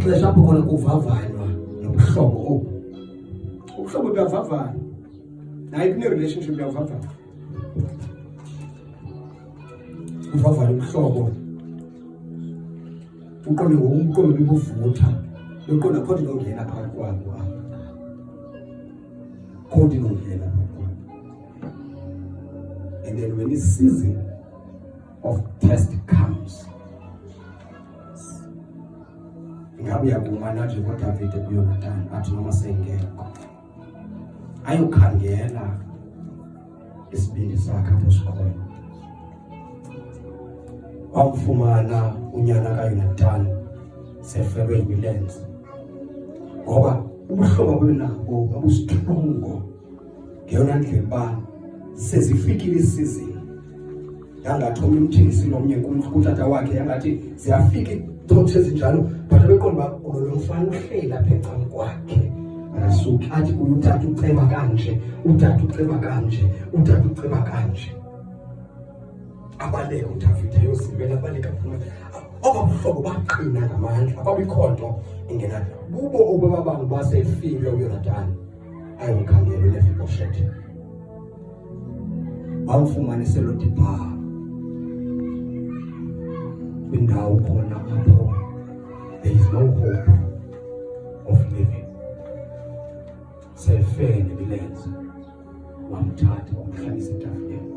ixesha apho khona kuvavanywa nobuhlobo obu. Ubuhlobo buyavavanywa. Nayo kune-relationship buyavavanywa. Kuvavanywa ubuhlobo. Uqondo bubuvutha. Uqondo khona inongena phakathi kwabo apha. Khona inongena phakathi kwabo. And then when the season of test comes, ingabe uyakuma nje ngoDavid kuYonathan athi noma sengekho ayokhangela isibindi sakhe apho sikhoyo. Wamfumana unyana kaYonathan seferwe imilenze ngoba ubuhlobo benabo babustrong ngeyona ndlela uba sezifikile isizini yangathi omnye umthengisi nomnye kumtata wakhe yangathi ziyafika iithotho ezinjalo but beqonda uba lo mfana uhlela apha ecam kwakhe akasuki athi kuye utata uceba kanje, utata uceba kanje, utata uceba kanje. Abaleka uDavid ayozibela abaleka phuma. Oba buhlobo baqina ngamandla akabikho nto ingena bubo obabantu basefile uYonathan ayomkhangela uMephibosheth. Bamfumanise Lodibar kwindawo khona apho there is no hope of living. Sefele imilenze wamthatha wamhlalisa etafuleni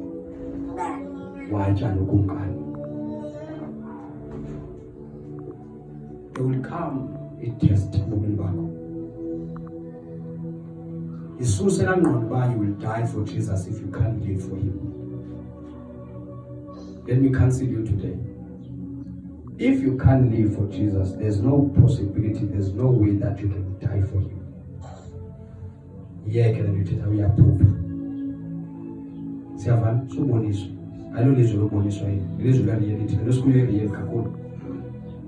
watya nokumkani. There will come a test ebomini bakho. Isuse laa ngqondo uba you will die for Jesus if you can't live for him. Let me counsel you today. If you can't live for Jesus, there's no possibility, there's no way that you can die for him. Yeke le ndithetha uyaphupha. Siyavana soboniswa. Alolizwe loboniswa yini. Ilizwe la-reality lesikulu real kakhulu.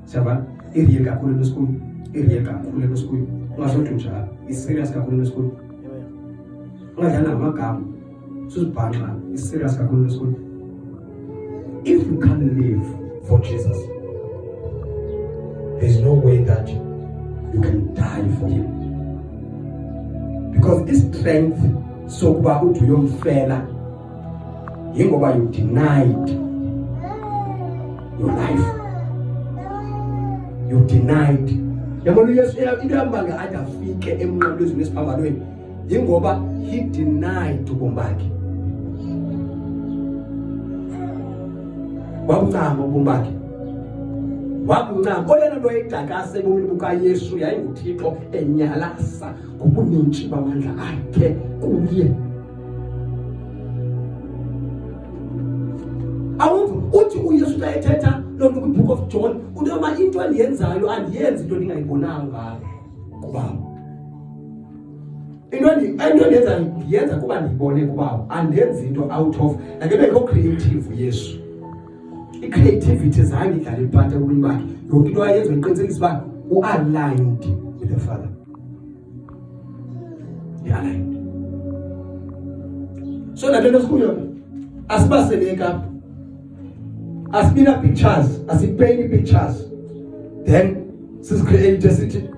Siyavana real kakhulu lesikulu. Real kakhulu lesikulu. Ungazothi njalo. Serious kakhulu lesikulu. Ungadlala ngamagama. Susibhanqa. Serious kakhulu lesikulu. If you can't live for Jesus, there's no way that you can die for him. Because this strength sokuba uthi uyomfela yingoba you denied your life. You denied. Yabona uYesu into yambanga ade afike emnqamlezweni esiphambanweni yingoba he denied ubomi bakhe. Wabuncama ubomi bakhe. Wabuncama. Oyena nto eyidakasa ebomini bukaYesu yayinguThixo enyalasa ngobunintshi bamandla akhe kuye. Uthi uYesu xa ethetha loo nto kwiBook of John uthi uma into endiyenzayo andiyenzi into ndingayibonanga kuBaba. Into endiyenzayo ndiyenza kuba ndiyibone kuBaba. Andenzi into out of like ebekho creative uYesu. I-creativity zange idlale ipart ebomini bakhe. Yonke into ayenza iqinisekisa uba u-aligned with the Father. Aligned. So that let us go asibaseleka asibina pictures asipeni pictures then sisicreate sithi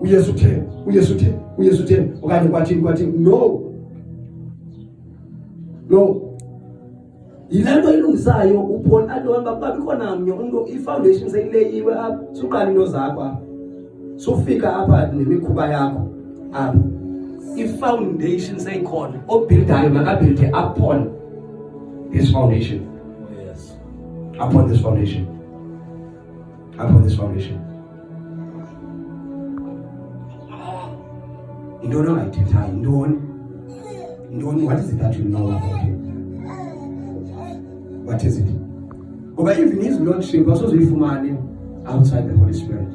uYesu uthe okanye kwathini no yilento ilungisayo upon adonba babikho namnye umuntu ifoundation seyileyiwe apha suqala into zakho apha sufika apha nemikhuba yakho apha i-foundation seyikhona obuildayo makabuilde upon this foundation. Yes. Upon this foundation. Intoni ongayithethayo? Intoni? What is it that you know about him? What is it? Ngoba even his lordship asozuyifumane outside the Holy Spirit.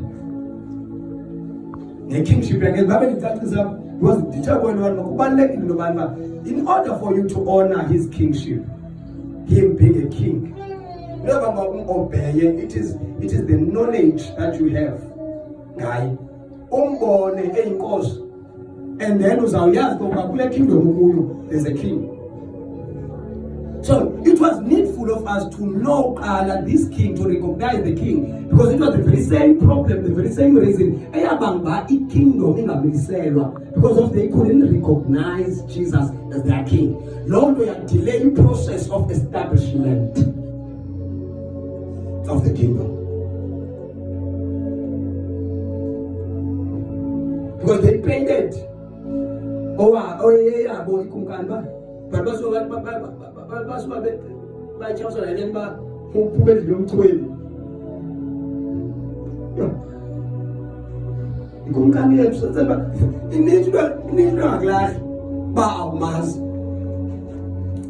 Ne-kingship yakhe babe ndicacisa because ndithabona kubalulekile loba in order for you to honor his kingship, him being a king, it is the knowledge that you have ngaye umbone eyinkosi and then uzawuyazi ukuba kule kingdom kuyo there's a king. So it was needful of us to know this king, to recognize the king, because it was the very same problem, the very same reason. Kingdom because of they couldn't recognize Jesus as their king. Lord, we are delaying process of establishment of the kingdom. Because they painted. But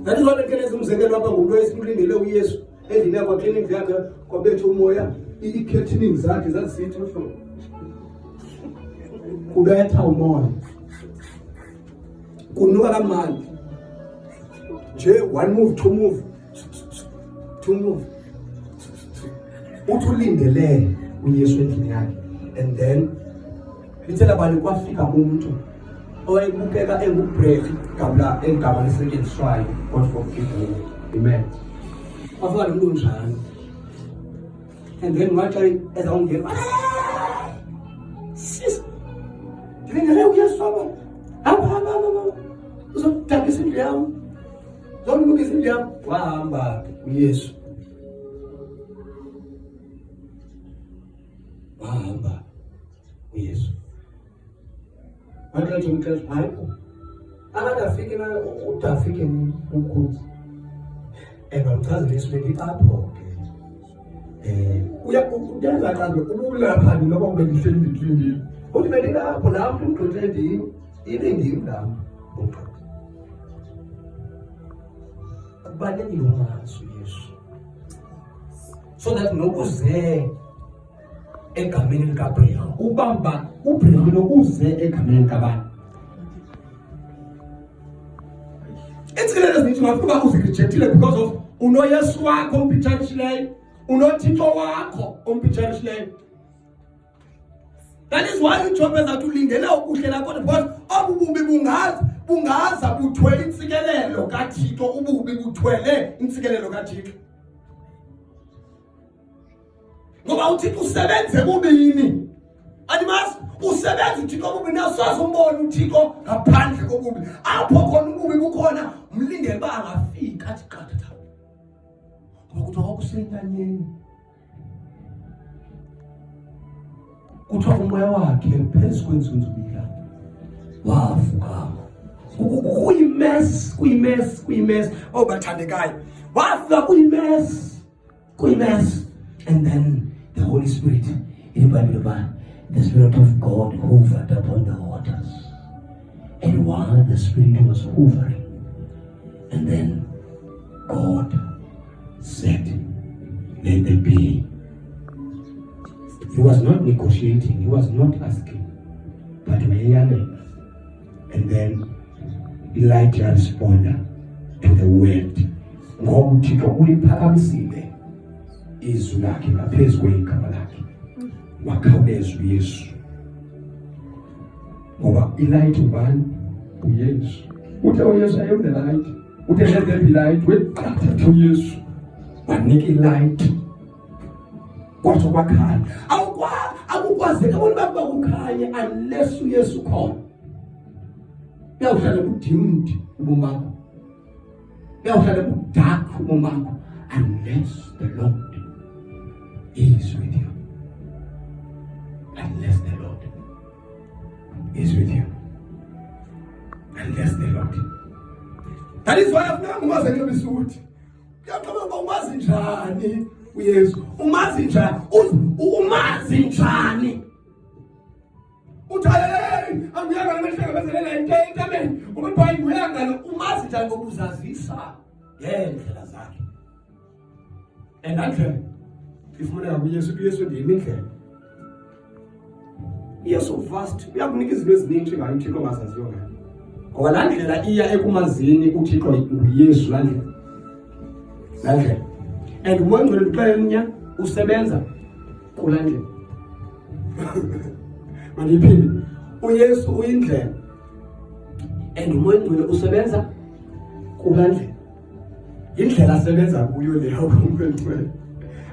that is what the Kenes umzekelo apha ngumuntu esimlindele uYesu endlini kwa clinic yakhe kwabetha umoya i-curtaining zakhe zazisithi kubetha umoya kunuka kamandi nje one move two move uthi ulindele uYesu endlini yakhe, and then lithela bani kwafika umuntu owayebukeka engubreak kabla engaba lisetshenziswayo God forgive me. Amen. Wafika lo muntu njani, and then wathi ezawungena sis ndilindele uYesu hamba uzodabisa indlu yami, uzolumukisa indlu yami. Wahamba uYesu, wahamba uYesu. Wathi umthetho hayibo akadafike na udafike umkhuzi ebamchazela isibili apho uyayenza kanti ubulapha noma ube ngihleli ngithindile uthi belapho lapho umgqotheni inendimi lapho umgqothi kubalekile umazi uYesu, so that nokuze egameni likaBriham ubamba uBriham nokuze egameni likaBani. Insikele eziningi ungafika uzirejectile because of unoYesu wakho ompithanishileyo, unoThixo wakho ompithanishileyo. That is why uJob ezathi ulindele okuhle lakho, because obububi bungaza buthwele insikelelo kaThixo, ububi buthwele insikelelo kaThixo. Ngoba uThixo usebenze kubini. Animas usebenza uThixo kubini, asazi umbona uThixo ngaphandle kobubi. Apho khona ububi bukhona, umlindele bangafika athi qatha. Ngoba kuthiwa kwakusentanyeni, kuthiwa umoya wakhe phezu kwenzunzubila wavuka. Kuyimess obathandekayo. Wafika kuyimess. And then the Holy Spirit, in the Bible, the Spirit of God hovered upon the waters. And while the Spirit was hovering, and then God said, let there be. He was not negotiating, he was not asking, but and then Elijah responded to the word. Izwi lakhe ngaphezu kwegama lakhe, wakhawuleza uYesu. Ngoba ilight ubani? uYesu. Uthe uYesu I am the light. Uthe let there be light, weqatha uYesu wanika ilight. Kwathi kwakhanya akukwazeka bona bakukhanye unless uYesu khona. Uyawuhlala kudimmed ubomi bakho, uyawuhlala kudark ubomi bakho, unless the Lord is with you. Unless the Lord is with you. Unless the Lord. That is why I've never was a little bit suit. Umazi njani uYesu? Umazi njani? Umazi njani? Uthayeli angiyanga ngamehlela bezelela into umphayini uyangana umazi njani ngokuzazisa ngendlela zakhe. And andlela ifuna uYesu ndiyimi indlela. Yesu vast uyakunika izinto eziningi ngayo uThixo ongazaziyo ngayo. Ngoba la ndlela iya ekumazini uThixo uYesu la ndlela. And umoya ngcwele uxelenya usebenza kula ndlela. Maniphinde uYesu uyindlela. And umoya ngcwele usebenza kula ndlela. indlela asebenza kuyo leyo uMngcwele.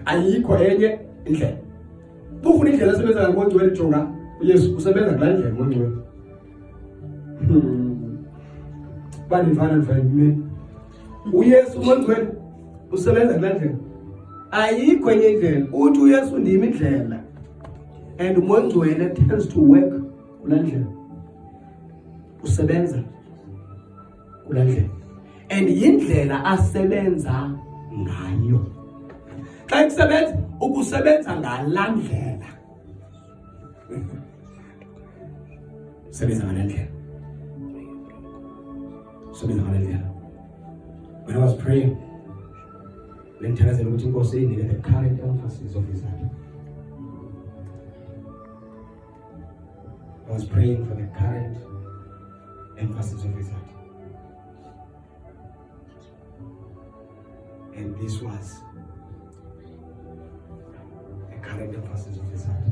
Ayikho enye indlela. Bufuna indlela asebenza ngayo uMngcwele jonga uYesu usebenza ngale ndlela uMngcwele. Bani mfana kimi. uYesu uMngcwele usebenza ngale ndlela. Ayikho enye indlela. Uthi uYesu ndimi indlela. And uMngcwele tends to work kule ndlela. Usebenza kule ndlela. And indlela asebenza ngayo. Xa kusebenza ukusebenza ngala ndlela. Sebenza ngale ndlela. Sebenza ngale ndlela. When I was praying, lengithakazela ukuthi inkosi inike the current emphasis of his heart. I was praying for the current emphasis of his heart. And this was the current emphasis of his heart.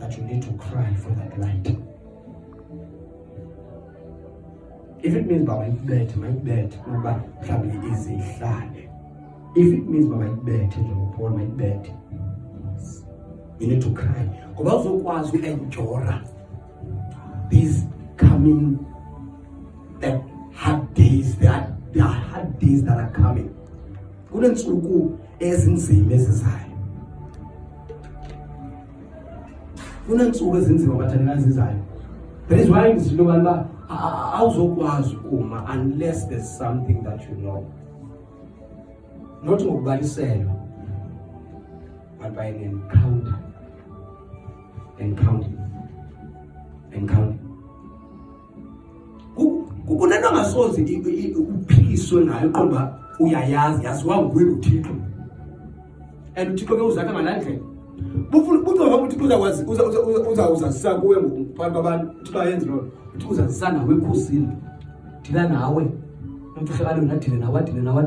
That you need to cry for that light. If it means Baba ibethe, mayibethe kuba mhlawumbe izihlale. If it means Baba ibethe njengoPaul mayibethe. You need to cry. Ngoba uzokwazi uenjora these coming the hard days that there are hard days that are coming. Kunentsuku ezinzima ezizayo. Kunentsuku ezinzima bathana ezizayo. That is why ngisilo bana awuzokwazi uma unless there's something that you know. Not ngokubalisela but by an encounter. Kukunento ngasozi uphikiswe ngayo qoba uyayazi yaziwa nguwe uThixo. And uThixo ke uzakha ngalandlela. Bufuna ubuceba uThixo uzakwazi uzawuzazisa kuwe ngokuphakathi kwabantu uthi bayenze lo. Uthi uzazisa nawe ekhosini. Dila nawe. Umfihlakalo nadile nawe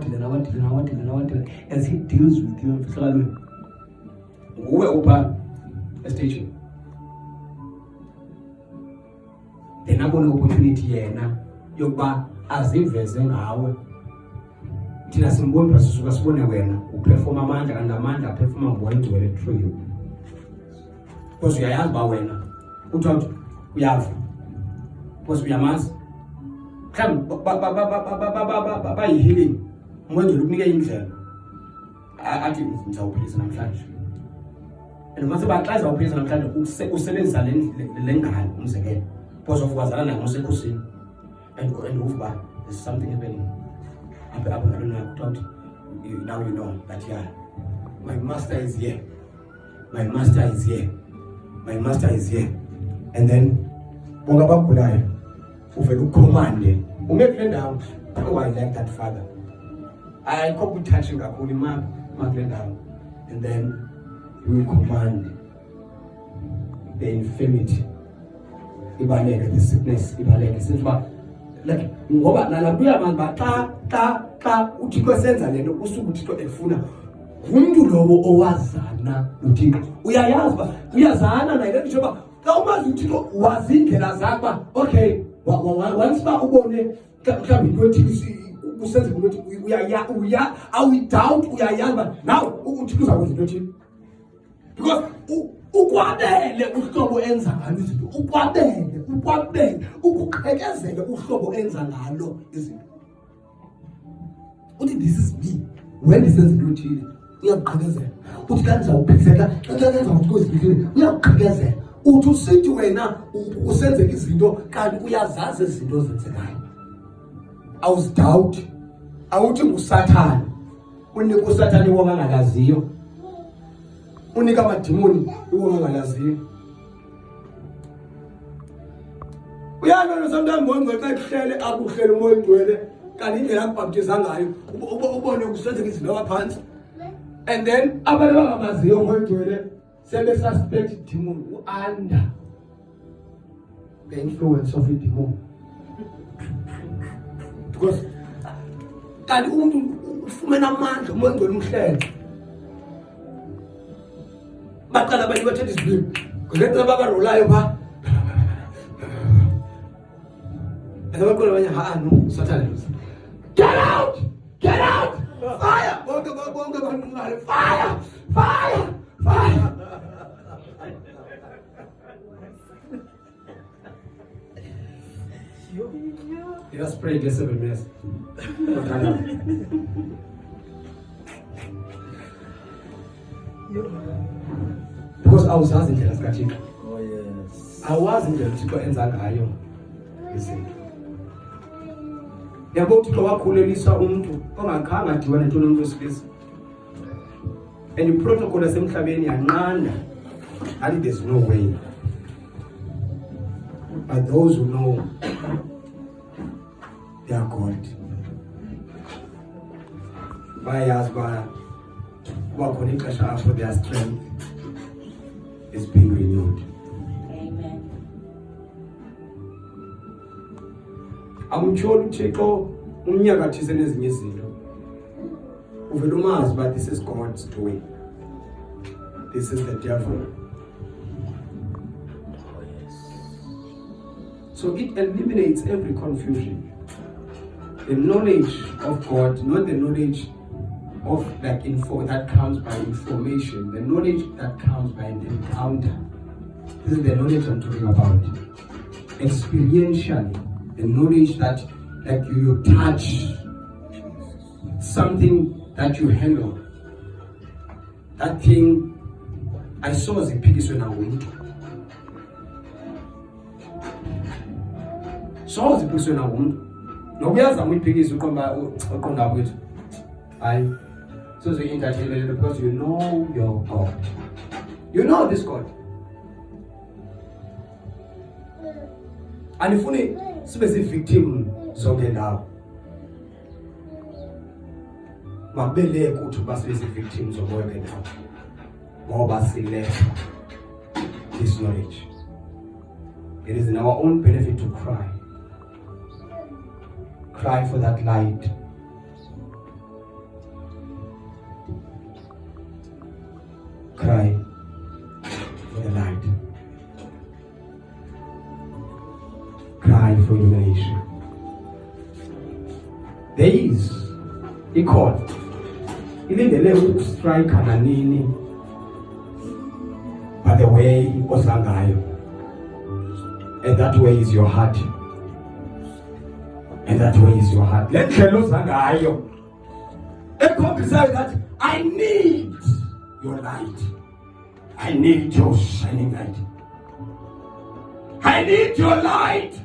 as he deals with you umfihlakalo. Nguwe upha station. Then abone opportunity yena yokuba aziveze ngawe. Thina simboni basisuka sibone wena uperform amandla kanti amandla perform ngoNgcwele through you. Because uyayazi ba wena uthi uyazi. Because uyamazi. Mhlawumbe bayihealing. uMngcwele ukunike indlela. Athi ngizawuphilisa namhlanje. And mase baxaza uphilisa namhlanje usebenzisa le ngalo umzekelo. Because of wazana naye ngosekhosini. And uvuba there's something happening. Now you know that my master is here. My master is here. My master is here. And then ungabagulayo uvela ucommande umekule ndawo. Oh, I like that father. I could be touching kakhulu imama makule ndawo. And then you will command the infirmity. Ibaleke the sickness ibaleke sifa like ngoba nalabuya abantu xa uThixo senza lento usuku uThixo efuna umuntu lowo owazana uThixo uyayazi ba uyazana naye lento njengoba xa umazi uThixo wazi indlela zakho okay once ba ubone mhlawumbe into ethi usenze into ethi uya awudoubt uyayazi ba now uThixo uzakwenza into ethi because ukwabele uhlobo enza ngalo izinto ukwabele ukuqhekezele uhlobo enza ngalo izinto uthi this is me when this is into thile uyaqhekezela uthi kanjani uphizela kanjani ukuthi uyaqhekezela uthi usithi wena usenzeka izinto kanti uyazazi izinto zenzekayo awuzidoubt awuthi ngusathana unika usathana wonke angalaziyo unika amadimoni wonke angalaziyo uyabona sometimes uMngcwele xa kuhlele akuhlele uMngcwele kanti indlela akubhaptiza ngayo ubone kusenzeka izinto laphansi and then abantu abamaziyo uMngcwele sebe suspect demon under the influence of a demon because kanti umuntu ufumana amandla uMngcwele umhlele baqala abantu bathethe izilimi ngeke babarolayo pha abaqala abanye no sathana Get out! Get out! Fire! Fire! Fire! Fire! Let us pray just 7 minutes. Because awuzazi indlela zikaThixo. Oh, yes. Awazi indlela uThixo enza ngayo izinto. Yabo uThixo wakhulelisa umuntu ongakhange adibane nento nomuntu wesilisa. And iprotocol yasemhlabeni yanqanda. And there's no way. But those who know they are God. Bayazi kuba khona ixesha apho their strength is being renewed. Amen. Amtsholi uThixo umnyakathise nezinye izinto. Uvela umazi but this is God's doing. This is the devil. So it eliminates every confusion. The knowledge of God, not the knowledge of that info that comes by information, the knowledge that comes by an encounter. This is the knowledge I'm talking about. Experientially, the knowledge that you touch, something that you handle. That thing I saw as a piggy when I went. So as a person I won't. Nokuyazi amuyibhekisa uqonda kwethu. Hayi. So the entertainment because you know your God. You know this God. Anifuni sibe victim zonke ndawo. Mabeleke ukuthi basibe victim zonke ndawo. Ngoba silefa this knowledge. It is in our own benefit to cry. Cry for that light. Cry for the light. Cry for illumination. There is a chord. Ilindele ukustrike nanini. But the way osangayo. And that way is your heart. And that way is your heart. Let me zangayo. Decide that I need your light. I need your shining light. I need your light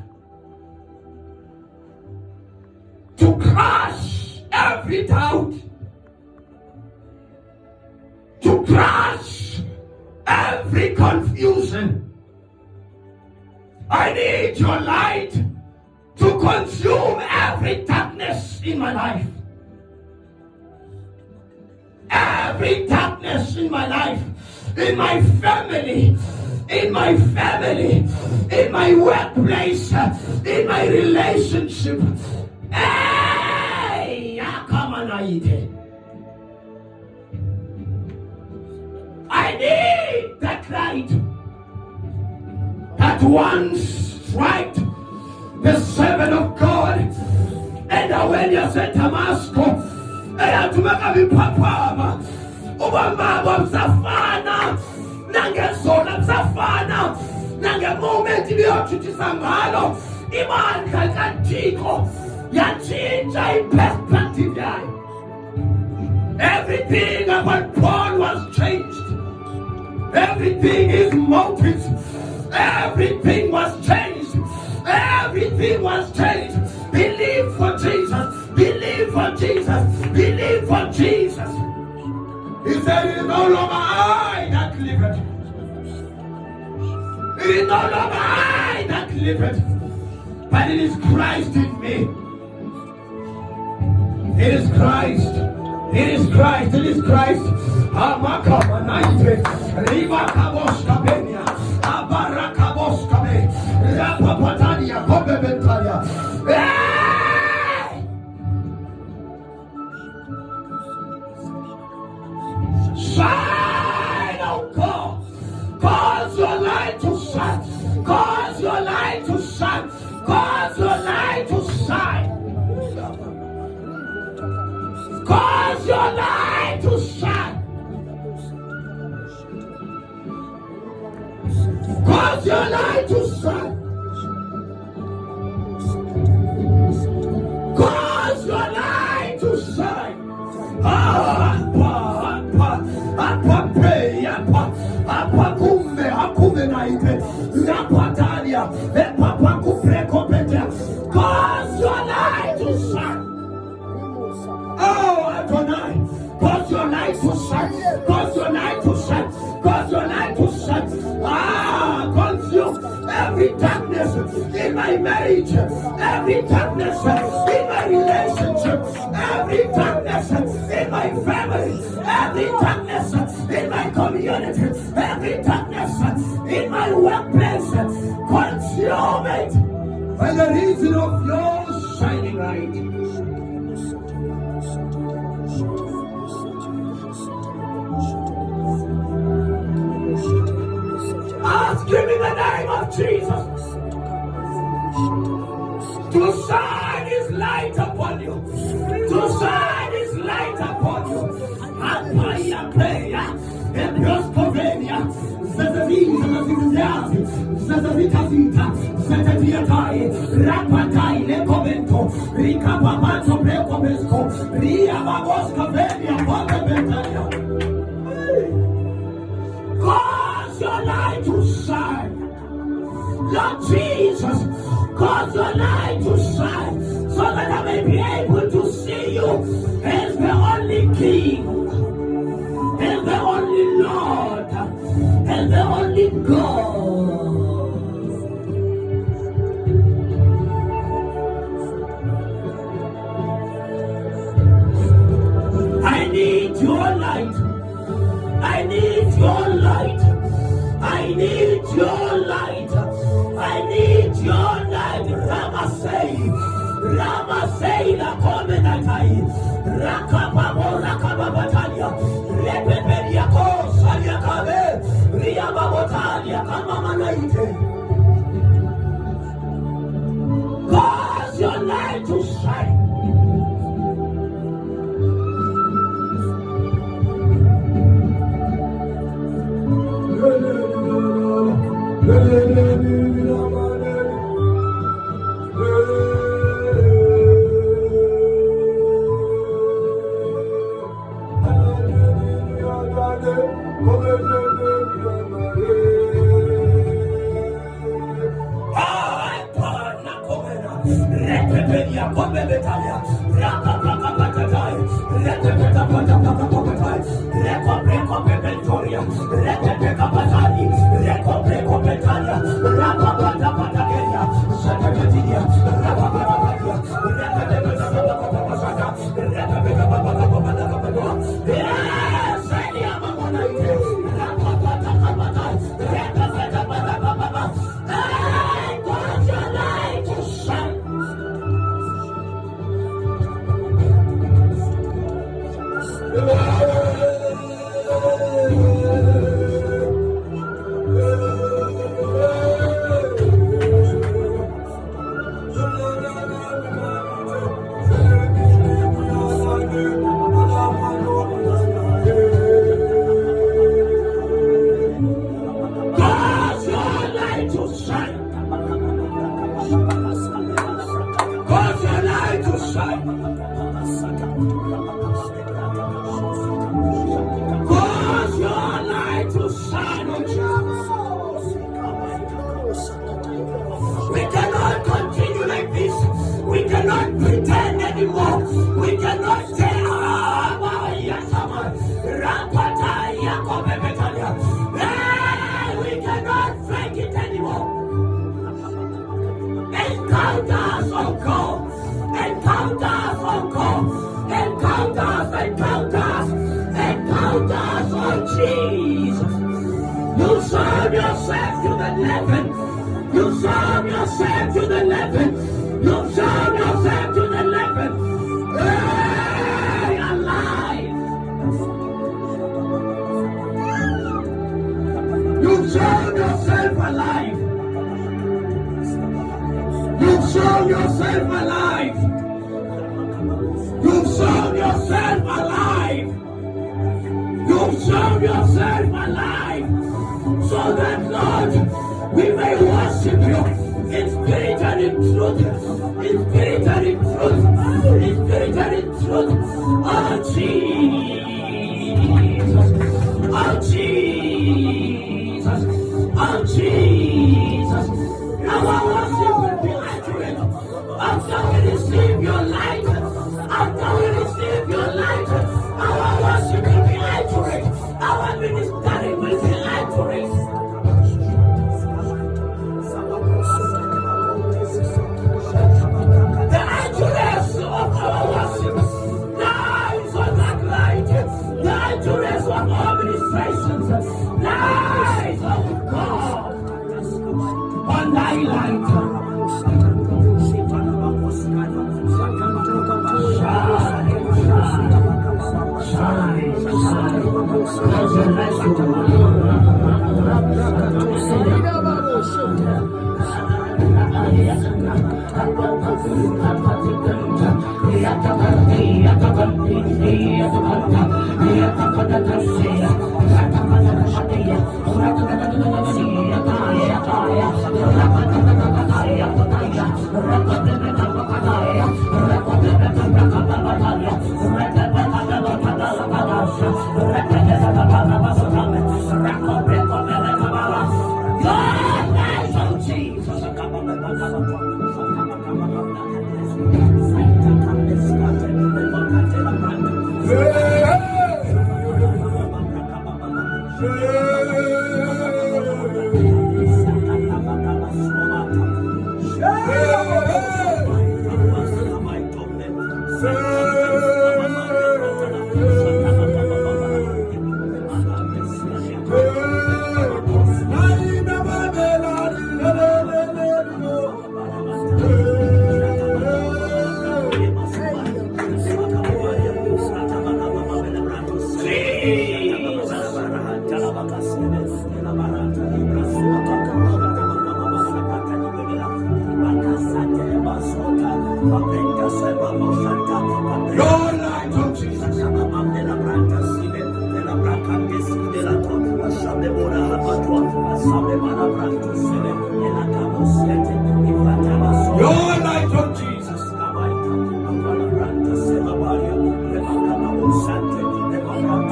to crush every doubt, to crush every confusion. I need your light to consume every darkness in my life. Every darkness in my life, in my family, in my workplace, in my relationship. Hey, I need that light that once struck the servant of God, and when you said Damascus, and to make a papa, Obama, Safana, Nangasona, Safana, Nanga moment to be up to Sangalo, Iman Kalkantiko, Yachinja perspective. Everything about Paul was changed. Everything is motives. Everything was changed. Everything was changed. Believe for Jesus. Believe for Jesus. Believe for Jesus. He said, it is no longer I that liveth. It is no longer I that liveth, but it is Christ in me. It is Christ. It is Christ. It is Christ. Amakabanaite. Ribakaboskabenia. Abarakaboskabe. Rapapatania. Kobebentalia. Shine, oh God. Cause your light to shine. Cause your light to shine. Cause your light to shine. your light to shine. Cause your light to shine. Apa pray, apa kume naite, rapatalia, papa kupre kopete. Cause your light to shine. Oh, Adonai, cause your light to shine. Cause your light to shine. Cause your light to shine. Consume every darkness in my marriage, every darkness in my relationship, every darkness in my family, every darkness in my community, every darkness in my workplace. Consume it by the reason of your shining light. Ask him in the name of Jesus to shine his light upon you. To shine his light upon you. Apaya prayer. Epioscovenia. Zazavita. Zazavitatai. Rapatai. Lecomento. Ricapamanto. Precomesco. Riababoscovenia. Potaventania. Cause your light to shine. Lord Jesus, cause your light to shine so that I may be able to see you as the only King, as the only Lord, as the only God. I need your light. I need your light. I need your light. I need your light. Ramasei la Comenatai. Rakababatalia. Repeperia Kosalia Kabe. Riababotalia Kamamanaite. Cause your light to shine. We may worship you in spirit and in truth. In spirit and in truth. In spirit and in truth. Oh Jesus. Oh Jesus. Oh Jesus. Our worship will be accurate. After we receive your light. After we receive your light. Our worship will be accurate. Our ministry will be accurate. The accuracy of our worship lies on that light. The accuracy of our ministrations lies on God. On thy light.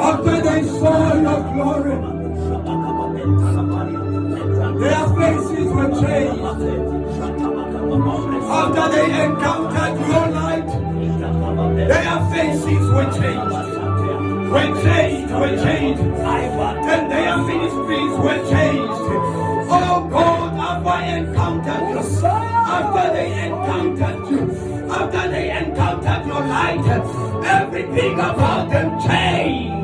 After they saw your glory, their faces were changed. After they encountered your light, their faces were changed. Were changed. And their ministries were changed. Oh God, after they encountered your light, everything about them changed.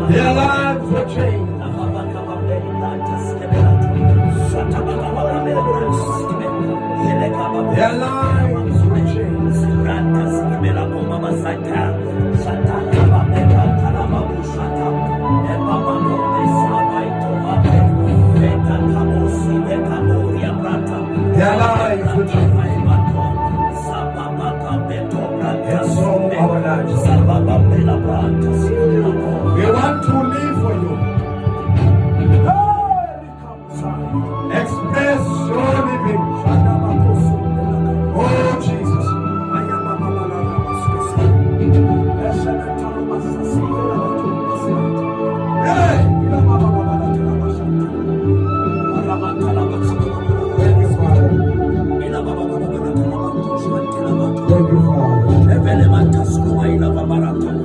Their lives were changed. Their lives were changed. Their lives were changed. And so our lives. We want to live for you. Express your living. Oh Jesus. Hey. Thank you, Father.